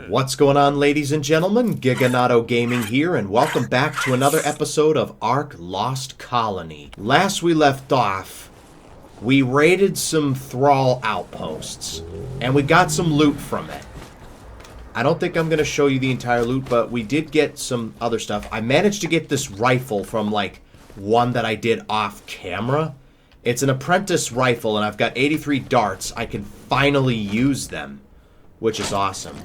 What's going on, ladies and gentlemen? Giganato Gaming here, and welcome back to another episode of Ark Lost Colony. Last we left off, we raided some Thrall outposts, and we got some loot from it. I don't think I'm going to show you the entire loot, but we did get some other stuff. I managed to get this rifle from, like, one that I did off camera. It's an apprentice rifle, and I've got 83 darts. I can finally use them, which is awesome.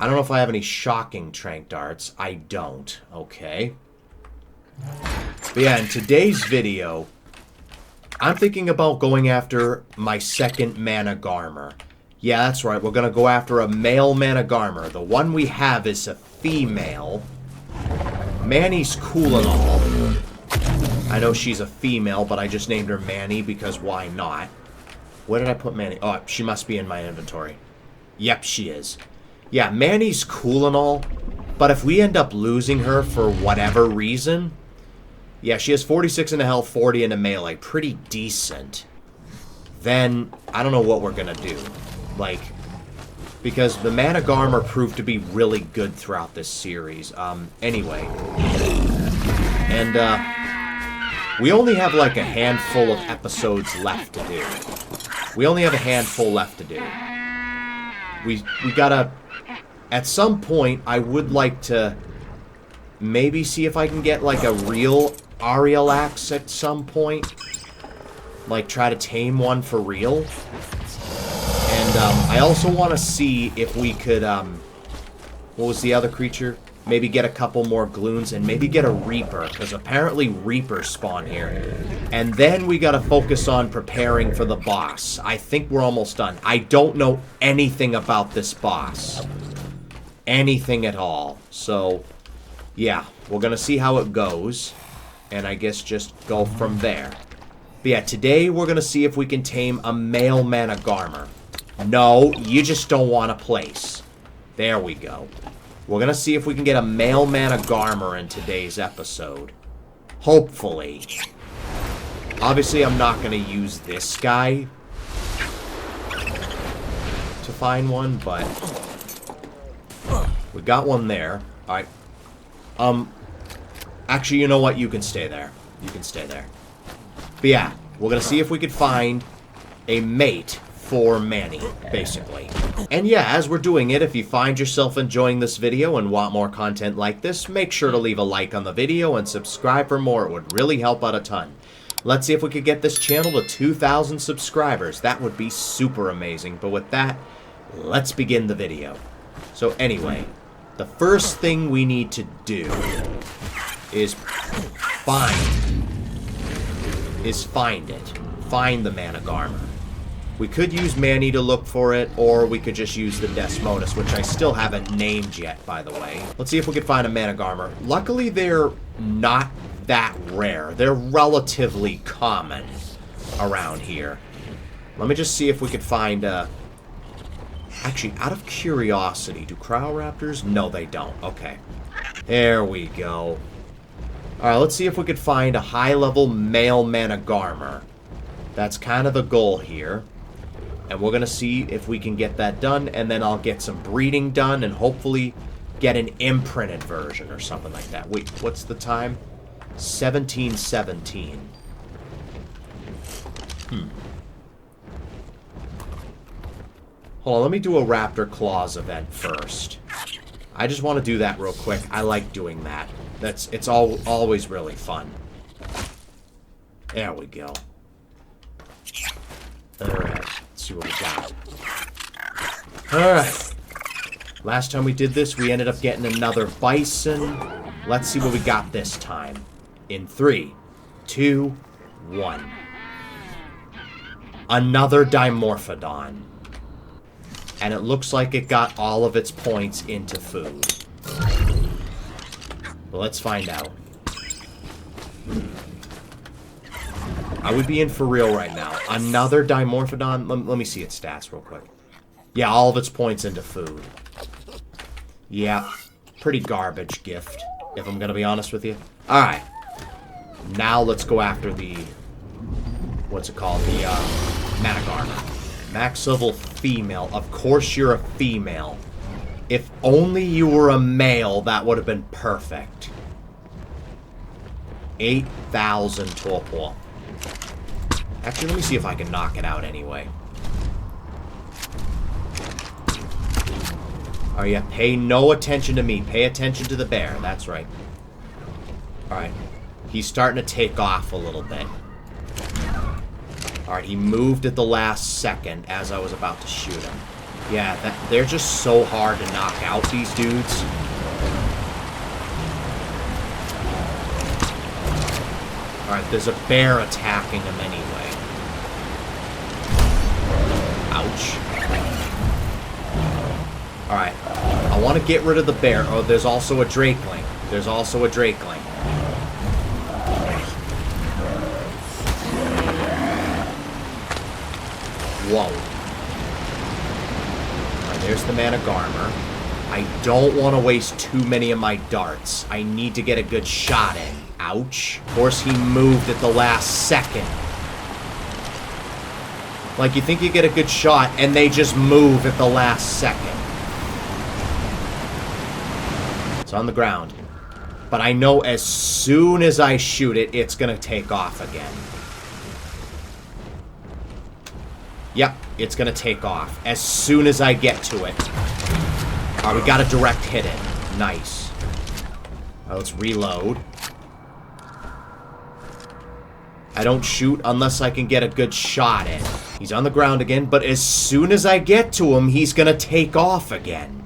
I don't know if I have any shocking trank darts. I don't. Okay. But yeah, in today's video, I'm thinking about going after my second Managarmr. Yeah, that's right. We're going to go after a male Managarmr. The one we have is a female. Manny's cool and all. I know she's a female, but I just named her Manny because why not? Where did I put Manny? Oh, she must be in my inventory. Yep, she is. Yeah, Manny's cool and all, but if we end up losing her for whatever reason, yeah, she has 46 in the health, 40 in the melee, pretty decent, then I don't know what we're gonna do. Like, because the Managarmr proved to be really good throughout this series. Anyway. And, we only have like a handful of episodes left to do. We only have a handful left to do. We gotta... At some point, I would like to maybe see if I can get, like, a real Ariel axe at some point. Like, try to tame one for real. And, I also want to see if we could, what was the other creature? Maybe get a couple more gloons and maybe get a Reaper, because apparently Reapers spawn here. And then we gotta focus on preparing for the boss. I think we're almost done. I don't know anything about this boss. Anything at all. So, yeah, we're gonna see how it goes. And I guess just go from there. But yeah, today we're gonna see if we can tame a male Managarmr. No, you just don't want a place. There we go. We're gonna see if we can get a male Managarmr in today's episode. Hopefully. Obviously, I'm not gonna use this guy to find one, but we got one there. Alright. Actually, you know what? You can stay there. You can stay there. But yeah, we're gonna see if we could find a mate for Manny, basically. And yeah, as we're doing it, if you find yourself enjoying this video and want more content like this, make sure to leave a like on the video and subscribe for more. It would really help out a ton. Let's see if we could get this channel to 2,000 subscribers. That would be super amazing. But with that, let's begin the video. So anyway, the first thing we need to do is find it. Find the Managarmr. We could use Manny to look for it, or we could just use the Desmodus, which I still haven't named yet, by the way. Let's see if we can find a Managarmr. Luckily, they're not that rare. They're relatively common around here. Let me just see if we could find a... Actually, out of curiosity, do Cryoraptors? No, they don't. Okay. There we go. Alright, let's see if we could find a high-level male Managarmr. That's kind of the goal here. And we're going to see if we can get that done, and then I'll get some breeding done, and hopefully get an imprinted version or something like that. Wait, what's the time? 17:17. Hold on, let me do a Raptor Claws event first. I just want to do that real quick. I like doing that. It's always really fun. There we go. Alright, let's see what we got. Alright. Last time we did this, we ended up getting another bison. Let's see what we got this time. In 3, 2, 1. Another Dimorphodon. And it looks like it got all of its points into food. Well, let's find out. I would be in for real right now. Another Dimorphodon. Let me see its stats real quick. Yeah, all of its points into food. Yeah, pretty garbage gift, if I'm gonna be honest with you. Alright. Now let's go after the... What's it called? The, Managarmr. Max level female. Of course you're a female. If only you were a male, that would have been perfect. 8,000 torpor. Actually, let me see if I can knock it out anyway. Oh yeah, pay no attention to me. Pay attention to the bear. That's right. Alright. He's starting to take off a little bit. Alright, he moved at the last second as I was about to shoot him. Yeah, they're just so hard to knock out, these dudes. Alright, there's a bear attacking him anyway. Ouch. Alright, I want to get rid of the bear. Oh, there's also a drakeling. There's also a drakeling. Whoa. Alright, there's the Managarmr. I don't want to waste too many of my darts. I need to get a good shot in. Ouch. Of course, he moved at the last second. Like, you think you get a good shot, and they just move at the last second. It's on the ground. But I know as soon as I shoot it, it's going to take off again. Yep, it's going to take off as soon as I get to it. Alright, we got to direct hit it. Nice. Alright, let's reload. I don't shoot unless I can get a good shot in. He's on the ground again, but as soon as I get to him, he's going to take off again.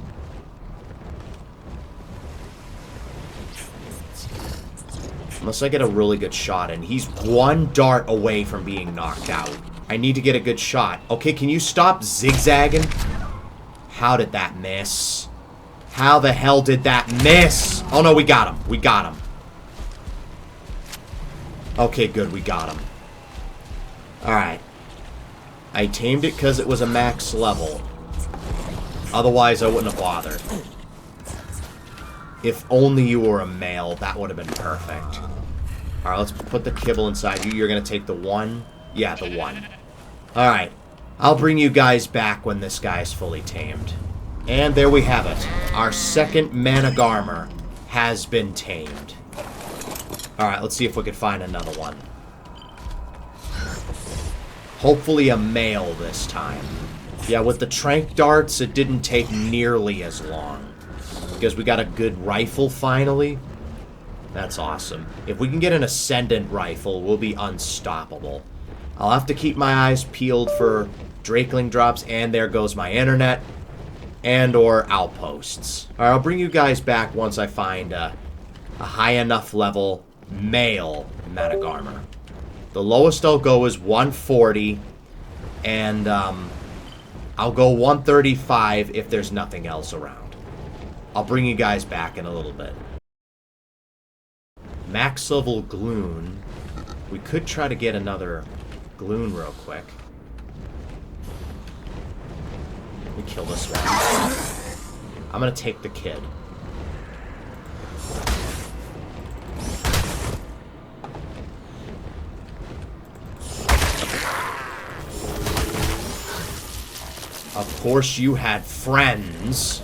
Unless I get a really good shot in. He's one dart away from being knocked out. I need to get a good shot. Okay, can you stop zigzagging? How did that miss? How the hell did that miss? Oh no, we got him. We got him. Okay, good, we got him. Alright. I tamed it because it was a max level. Otherwise, I wouldn't have bothered. If only you were a male, that would have been perfect. Alright, let's put the kibble inside you. You're going to take the 1? Yeah, the 1. Alright. I'll bring you guys back when this guy is fully tamed. And there we have it. Our second Managarmr has been tamed. Alright, let's see if we can find another one. Hopefully a male this time. Yeah, with the tranq darts, it didn't take nearly as long. Because we got a good rifle finally. That's awesome. If we can get an ascendant rifle, we'll be unstoppable. I'll have to keep my eyes peeled for drakeling drops, and there goes my internet. And or outposts. Alright, I'll bring you guys back once I find a high enough level male Managarmr. The lowest I'll go is 140, and I'll go 135 if there's nothing else around. I'll bring you guys back in a little bit. Max level Gloon. We could try to get another Gloon real quick. We kill this one. I'm gonna take the kid. Of course you had friends.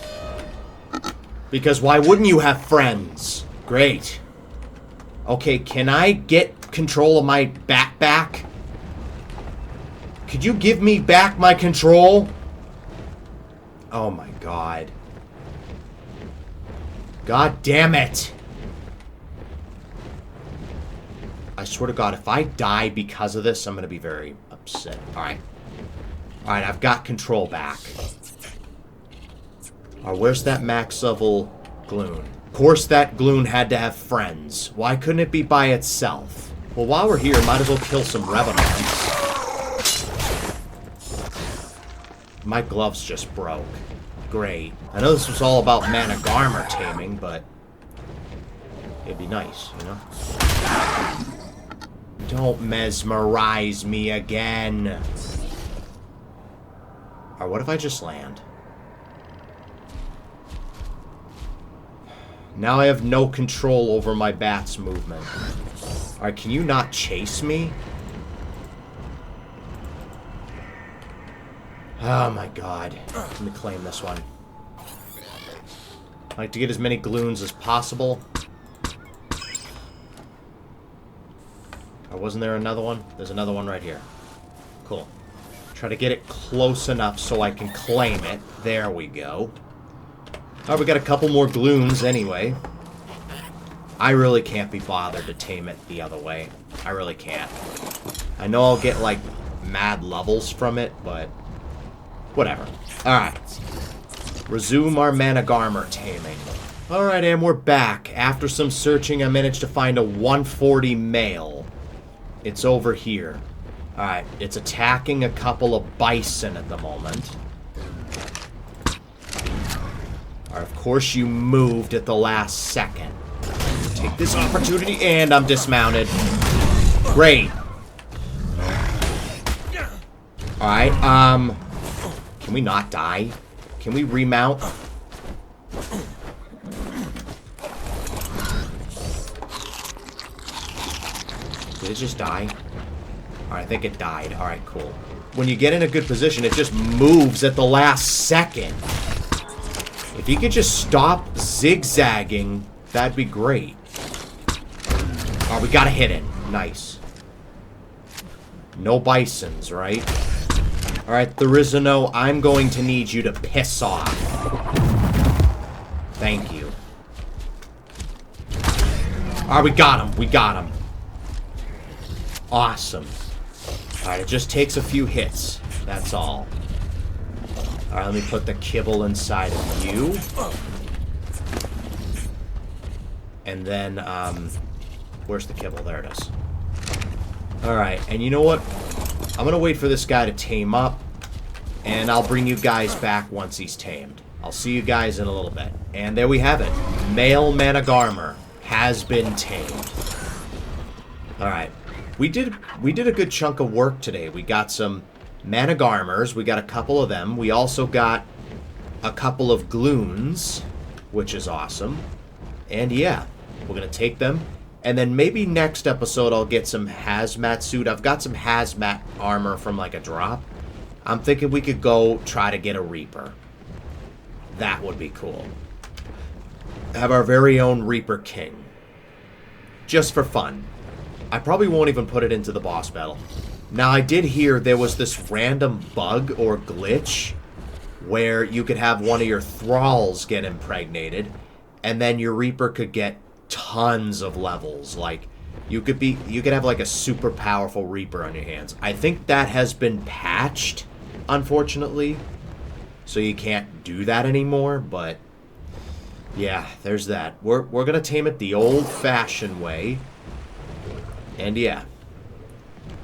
Because why wouldn't you have friends? Great. Okay, can I get control of my bat back? Could you give me back my control? Oh my god. God damn it. I swear to god, if I die because of this, I'm gonna be very upset. Alright. Alright, I've got control back. Alright, where's that max level Gloon? Of course that Gloon had to have friends. Why couldn't it be by itself? Well, while we're here, might as well kill some Revenants. My gloves just broke. Great. I know this was all about Managarmr taming, but it'd be nice, you know? Don't mesmerize me again. Alright, what if I just land? Now I have no control over my bat's movement. Alright, can you not chase me? Oh my god. Let me claim this one. I like to get as many gloons as possible. Or wasn't there another one? There's another one right here. Cool. Try to get it close enough so I can claim it. There we go. Alright, we got a couple more gloons anyway. I really can't be bothered to tame it the other way. I really can't. I know I'll get, like, mad levels from it, but whatever. Alright. Resume our Managarmr taming. Alright, and we're back. After some searching, I managed to find a 140 male. It's over here. Alright, it's attacking a couple of bison at the moment. Alright, of course you moved at the last second. Take this opportunity, and I'm dismounted. Great. Alright, can we not die? Can we remount? Did it just die? Alright, I think it died. Alright, cool. When you get in a good position, it just moves at the last second. If you could just stop zigzagging, that'd be great. Alright, we gotta hit it. Nice. No bisons, right? Alright, Therizino, I'm going to need you to piss off. Thank you. Alright, we got him. We got him. Awesome. Alright, it just takes a few hits. That's all. Alright, let me put the kibble inside of you. And then, where's the kibble? There it is. Alright, and you know what? I'm gonna wait for this guy to tame up, and I'll bring you guys back once he's tamed. I'll see you guys in a little bit. And there we have it. Male Managarmr has been tamed. Alright. We did a good chunk of work today. We got some Managarmrs. We got a couple of them. We also got a couple of gloons, which is awesome. And yeah, we're gonna take them. And then maybe next episode I'll get some hazmat suit. I've got some hazmat armor from like a drop. I'm thinking we could go try to get a Reaper. That would be cool. Have our very own Reaper King. Just for fun. I probably won't even put it into the boss battle. Now I did hear there was this random bug or glitch where you could have one of your thralls get impregnated and then your Reaper could get tons of levels. Like you could have like a super powerful Reaper on your hands. I think that has been patched, unfortunately, so you can't do that anymore. But yeah, there's that. We're gonna tame it the old-fashioned way, and yeah.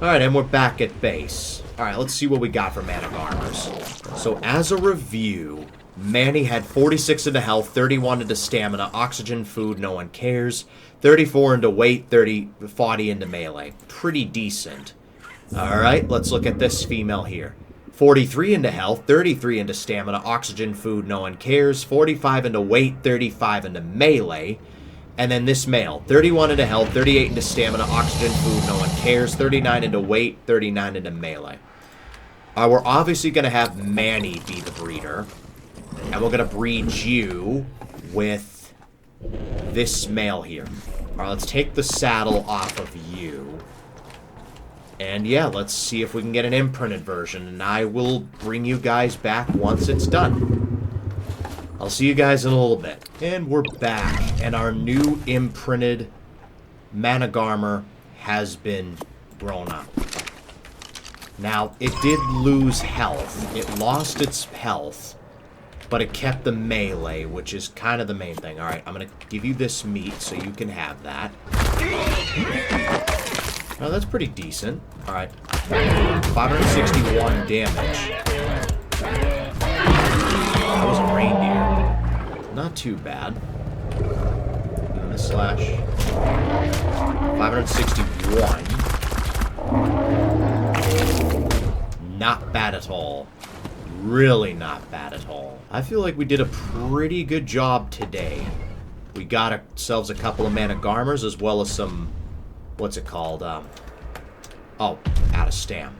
All right, and we're back at base. All right, let's see what we got for Managarmrs. So as a review, Manny had 46 into health, 31 into stamina, oxygen, food, no one cares, 34 into weight, 40 into melee. Pretty decent. Alright, let's look at this female here. 43 into health, 33 into stamina, oxygen, food, no one cares, 45 into weight, 35 into melee. And then this male, 31 into health, 38 into stamina, oxygen, food, no one cares, 39 into weight, 39 into melee. We're obviously going to have Manny be the breeder. And we're going to breed you with this male here. Alright, let's take the saddle off of you. And yeah, let's see if we can get an imprinted version. And I will bring you guys back once it's done. I'll see you guys in a little bit. And we're back. And our new imprinted Managarmr has been grown up. Now, it did lose health. It lost its health. But it kept the melee, which is kind of the main thing. Alright, I'm going to give you this meat so you can have that. Oh, that's pretty decent. Alright. 561 damage. That was a reindeer. Not too bad. Doing a slash. 561. Not bad at all. Really not bad at all. I feel like we did a pretty good job today. We got ourselves a couple of Managarmrs as well as some... What's it called? Oh, out of stam.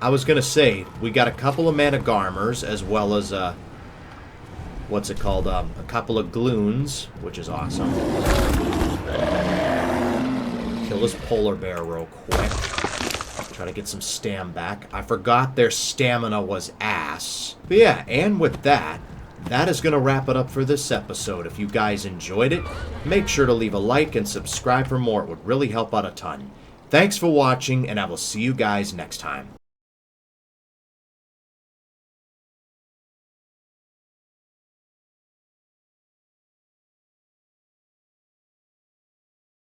I was going to say, we got a couple of Managarmrs as well as what's it called? A couple of gloons, which is awesome. Kill this polar bear real quick. Try to get some stam back. I forgot their stamina was ass. But yeah, and with that, that is going to wrap it up for this episode. If you guys enjoyed it, make sure to leave a like and subscribe for more. It would really help out a ton. Thanks for watching, and I will see you guys next time.